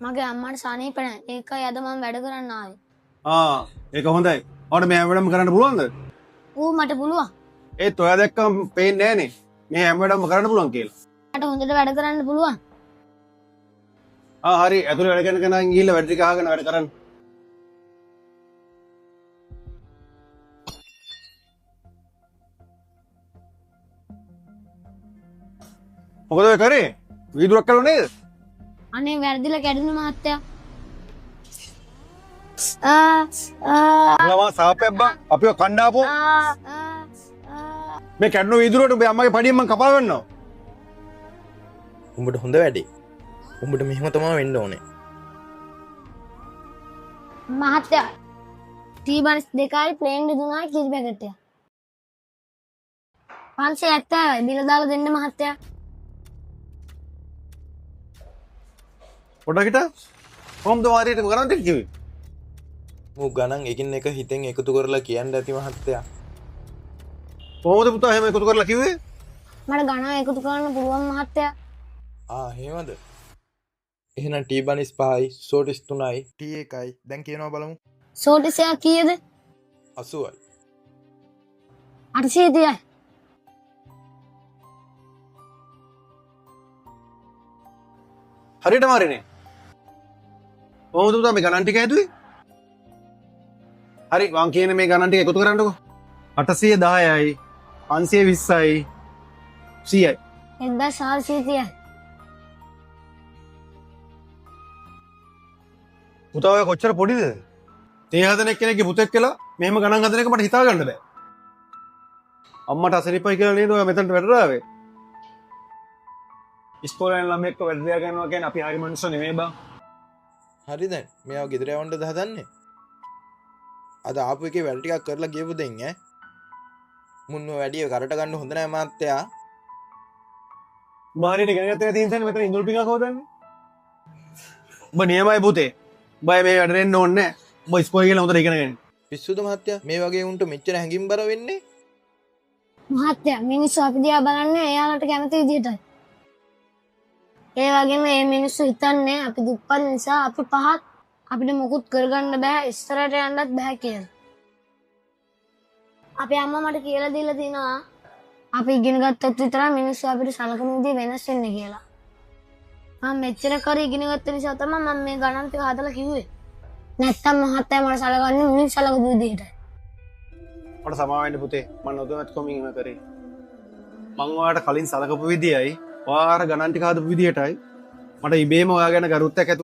මගේ අම්මට සනීප නැහැ. ඒකයි අද මම වැඩ කරන්න ආවේ. ඒක හොඳයි. ඔයාලට මේ හැම වෙලම කරන්න පුළුවන්ද? ඌ මට පුළුවන්. ඒත් ඔයා දැක්කම පේන්නේ නැහනේ. මේ හැම වෙලම කරන්න පුළුවන් කියලා. මට හොඳට වැඩ කරන්න පුළුවන්. හරි. ඇතුලේ වැඩ කරන කෙනා ගිහිල්ලා වැඩ ටික අහගෙන වැඩ කරන්න. මොකද ඔය කරේ? වීදුරක් කළා නේද? අනේ වැරදිලා කැඩුණු මහත්තයා. මොනවා සාපයක් බං? අපිව කණ්ඩාපෝ. මේ කැඩුණු වීදුරට ඔබේ අම්මගේ පඩියෙන් මං කපා ගන්නවා. උඹට හොඳ වැඩේ. උඹට මෙහෙම තමයි වෙන්න ඕනේ. මහත්තයා ටීබන්ස් දෙකයි ප්ලේන් දෙතුනයි කිරි පැකට් එක. 570යි බිල දාලා දෙන්න මහත්තයා. පොඩකට කොහොමද වාරියට ගණන් දෙක කිව්වේ? මූ ගණන් එකින් එක හිතෙන් එකතු කරලා කියන්න ඇති මහත්තයා. කොහොමද පුතා එහෙම එකතු කරලා කිව්වේ? මට ගණන් එකතු කරන්න පුළුවන් මහත්තයා. එහෙමද? එහෙනම් ටී බනිස් 5යි සෝටිස් 3යි ටී 1යි දැන් කියනවා බලමු. සෝටිස් එක කීයද? 80යි. 830යි. හරියට මාරිනේ. කොහොමද පුතා මේ ගණන් ටික ඇදුවේ? හරි මං කියන මේ ගණන් ටික එකතු කරන්නකෝ. 810යි 520යි 100යි. 1430යි. පුතා ඔය කොච්චර පොඩිද? තේ හදන එක්කෙනෙක්ගේ පුතෙක් කියලා මෙහෙම ගණන් හදන එක මට හිතා ගන්න බෑ. අම්මට අසනීපයි කියලා නේද ඔයා මෙතනට වැඩට ආවේ? ඉස්කෝලේ යන ළමෙක්ව වැඩ දියා ගන්නවා කියන්නේ අපි හරි මිනිස්සු නෙමෙයි බං. හරි දැන් මෙයාව ගෙදර යවන්නද හදන්නේ? අද ආපු එකේ වැඩ ටිකක් කරලා ගියපු දෙන් ඈ. මුන්න වැඩිය කරට ගන්න හොඳ නෑ මහත්තයා. මාරිට ඉගෙන ගත්තේ තියෙන තැන මෙතන ඉඳුල් පිඟක් හොදන්නේ. ඔබ නියමයි පුතේ. බය මේ වැඩ දෙන්න ඕනේ නෑ. ඔබ ඉස්කෝලේ ගිහලා හොඳට ඉගෙන ගන්න. පිස්සුද මහත්තයා මේ වගේ උන්ට මෙච්චර හැංගිම්බර වෙන්නේ? මහත්තයා මිනිස්සු අපි දිහා බලන්නේ එයාලට කැමති විදිහටයි. ඒ වගේම මේ මිනිස්සු හිතන්නේ අපි දුප්පත් නිසා අපි පහත් අපිට මොකුත් කරගන්න බෑ ඉස්සරහට යන්නත් බෑ කියලා. අපේ අම්මා මට කියලා දීලා තිනවා අපි ඉගෙන ගත්තොත් විතරයි මිනිස්සු අපිට සලකන විදිහ වෙනස් වෙන්නේ කියලා. මම මෙච්චර කර ඉගෙන ගත්ත නිසා තමයි මම මේ ගණන් ටික හදලා කිව්වේ. නැත්තම් මහත්තයා මට සලකන්නේ මිනිස්සු සලකපු විදිහටයි. මට සමාව වෙන්න පුතේ. මම නොදැමැත්කම එහෙම කරේ. මං ඔයාලට කලින් සලකපු විදියයි ඔයාලා ගණන් ටික හදපු විදියටයි මට ඉබේම ඔයා ගැන ගරුත්වයක් ඇති